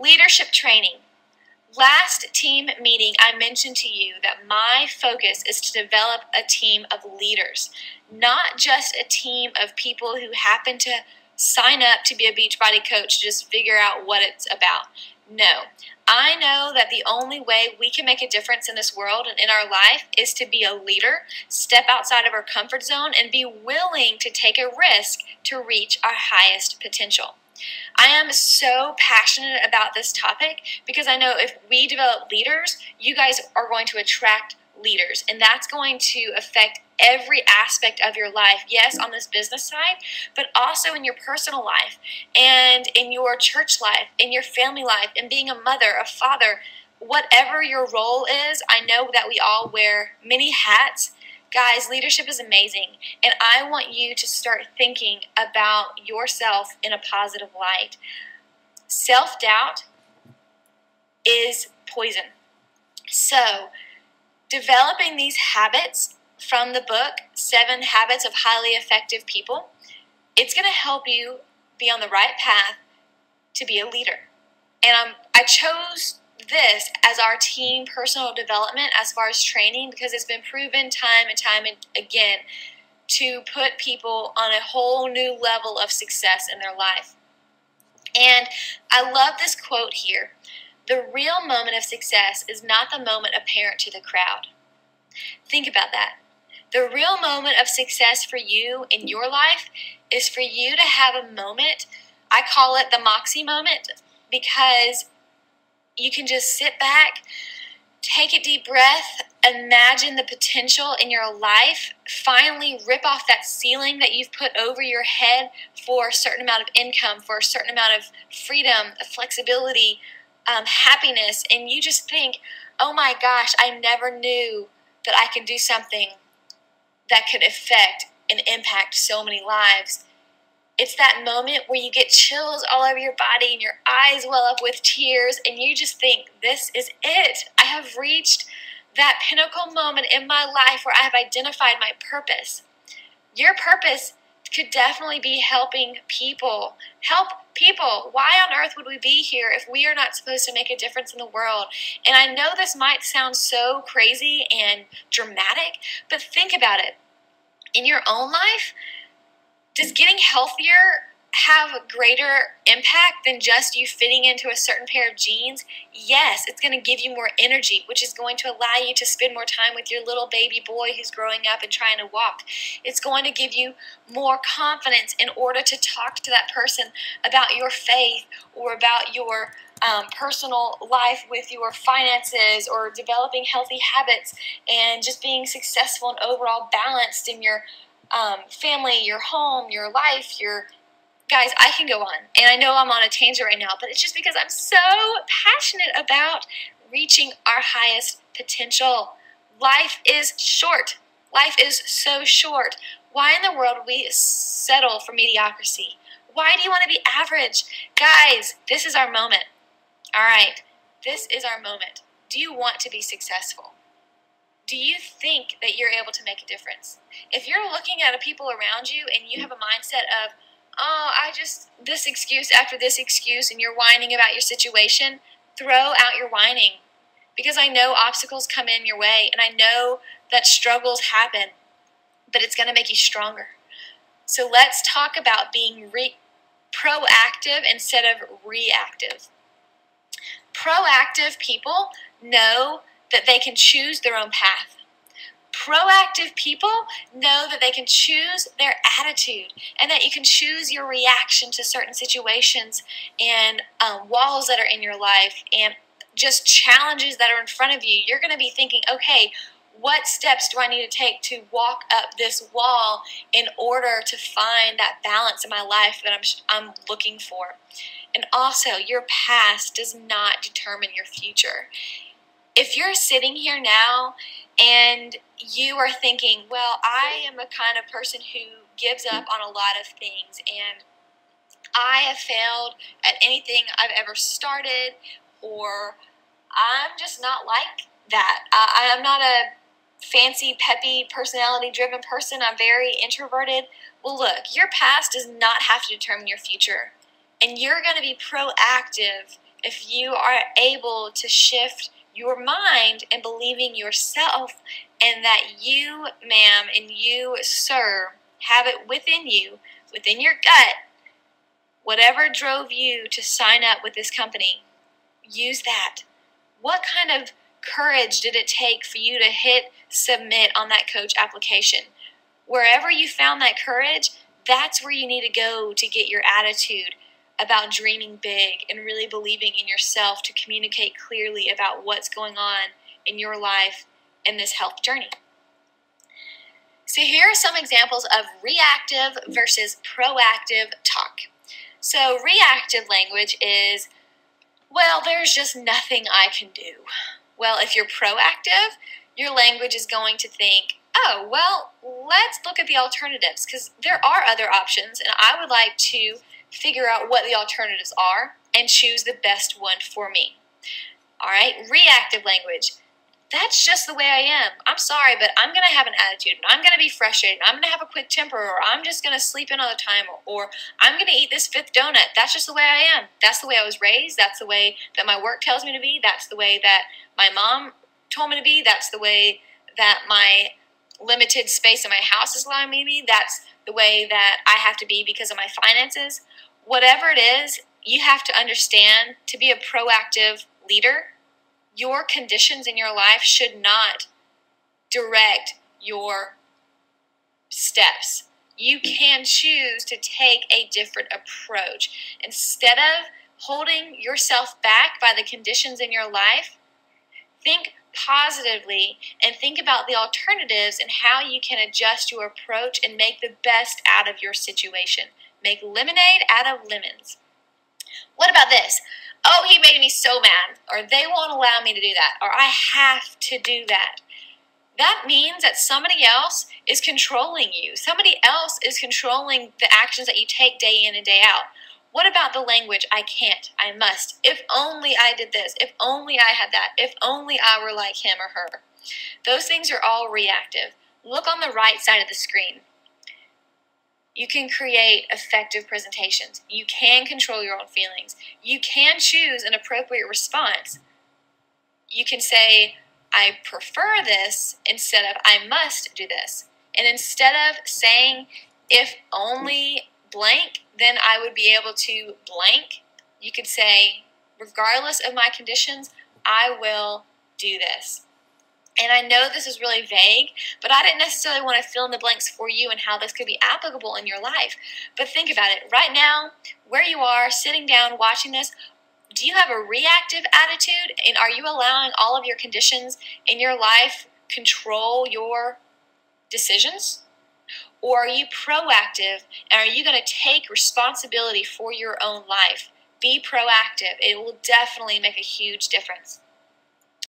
Leadership training. Last team meeting, I mentioned to you that my focus is to develop a team of leaders, not just a team of people who happen to sign up to be a Beachbody coach to just figure out what it's about. No. I know that the only way we can make a difference in this world and in our life is to be a leader, step outside of our comfort zone, and be willing to take a risk to reach our highest potential. I am so passionate about this topic because I know if we develop leaders, you guys are going to attract leaders, and that's going to affect every aspect of your life. Yes, on this business side, but also in your personal life and in your church life, in your family life, and being a mother, a father, whatever your role is. I know that we all wear many hats. Guys, leadership is amazing, and I want you to start thinking about yourself in a positive light. Self-doubt is poison. So, developing these habits from the book, 7 Habits of Highly Effective People, it's going to help you be on the right path to be a leader. And I chose this as our team personal development as far as training because it's been proven time and time again to put people on a whole new level of success in their life. And I love this quote here. The real moment of success is not the moment apparent to the crowd. Think about that. The real moment of success for you in your life is for you to have a moment. I call it the Moxie moment because you can just sit back, take a deep breath, imagine the potential in your life, finally rip off that ceiling that you've put over your head for a certain amount of income, for a certain amount of freedom, flexibility, happiness, and you just think, oh my gosh, I never knew that I can do something that could affect and impact so many lives. It's that moment where you get chills all over your body and your eyes well up with tears and you just think, this is it. I have reached that pinnacle moment in my life where I have identified my purpose. Your purpose could definitely be helping people. Help people. Why on earth would we be here if we are not supposed to make a difference in the world? And I know this might sound so crazy and dramatic, but think about it. In your own life, does getting healthier have a greater impact than just you fitting into a certain pair of jeans? Yes, it's going to give you more energy, which is going to allow you to spend more time with your little baby boy who's growing up and trying to walk. It's going to give you more confidence in order to talk to that person about your faith or about your personal life with your finances or developing healthy habits and just being successful and overall balanced in your family, your home, your life, your... Guys, I can go on, and I know I'm on a tangent right now, but it's just because I'm so passionate about reaching our highest potential. Life is short. Life is so short. Why in the world would we settle for mediocrity? Why do you want to be average? Guys, this is our moment. All right, this is our moment. Do you want to be successful? Do you think that you're able to make a difference? If you're looking at the people around you and you have a mindset of, oh, this excuse after this excuse, and you're whining about your situation, throw out your whining. Because I know obstacles come in your way, and I know that struggles happen, but it's going to make you stronger. So let's talk about being proactive instead of reactive. Proactive people know that they can choose their own path. Proactive people know that they can choose their attitude and that you can choose your reaction to certain situations and walls that are in your life and just challenges that are in front of you. You're going to be thinking, okay, what steps do I need to take to walk up this wall in order to find that balance in my life that I'm looking for? And also, your past does not determine your future. If you're sitting here now and you are thinking, well, I am a kind of person who gives up on a lot of things and I have failed at anything I've ever started, or I'm just not like that. I'm not a fancy, peppy, personality-driven person. I'm very introverted. Well, look, your past does not have to determine your future. And you're going to be proactive if you are able to shift your mind and believing yourself and that you, ma'am, and you, sir, have it within you, within your gut, whatever drove you to sign up with this company, use that. What kind of courage did it take for you to hit submit on that coach application? Wherever you found that courage, that's where you need to go to get your attitude about dreaming big and really believing in yourself to communicate clearly about what's going on in your life in this health journey. So here are some examples of reactive versus proactive talk. So reactive language is, well, there's just nothing I can do. Well, if you're proactive, your language is going to think, oh, well, let's look at the alternatives because there are other options and I would like to figure out what the alternatives are and choose the best one for me. All right, reactive language. That's just the way I am. I'm sorry, but I'm going to have an attitude, and I'm going to be frustrated, I'm going to have a quick temper, or I'm just going to sleep in all the time, or I'm going to eat this 5th donut. That's just the way I am. That's the way I was raised. That's the way that my work tells me to be. That's the way that my mom told me to be. That's the way that my limited space in my house is allowing me to be. That's the way that I have to be because of my finances. Whatever it is, you have to understand to be a proactive leader, your conditions in your life should not direct your steps. You can choose to take a different approach. Instead of holding yourself back by the conditions in your life, think positively and think about the alternatives and how you can adjust your approach and make the best out of your situation. Make lemonade out of lemons. What about this? Oh, he made me so mad, or they won't allow me to do that, or I have to do that. That means that somebody else is controlling you. Somebody else is controlling the actions that you take day in and day out. What about the language, I can't, I must, if only I did this, if only I had that, if only I were like him or her? Those things are all reactive. Look on the right side of the screen. You can create effective presentations. You can control your own feelings. You can choose an appropriate response. You can say, I prefer this instead of I must do this. And instead of saying, if only blank, then I would be able to blank, you could say, regardless of my conditions, I will do this. And I know this is really vague, but I didn't necessarily want to fill in the blanks for you and how this could be applicable in your life. But think about it. Right now, where you are, sitting down, watching this, do you have a reactive attitude? And are you allowing all of your conditions in your life control your decisions? Or are you proactive, and are you going to take responsibility for your own life? Be proactive. It will definitely make a huge difference.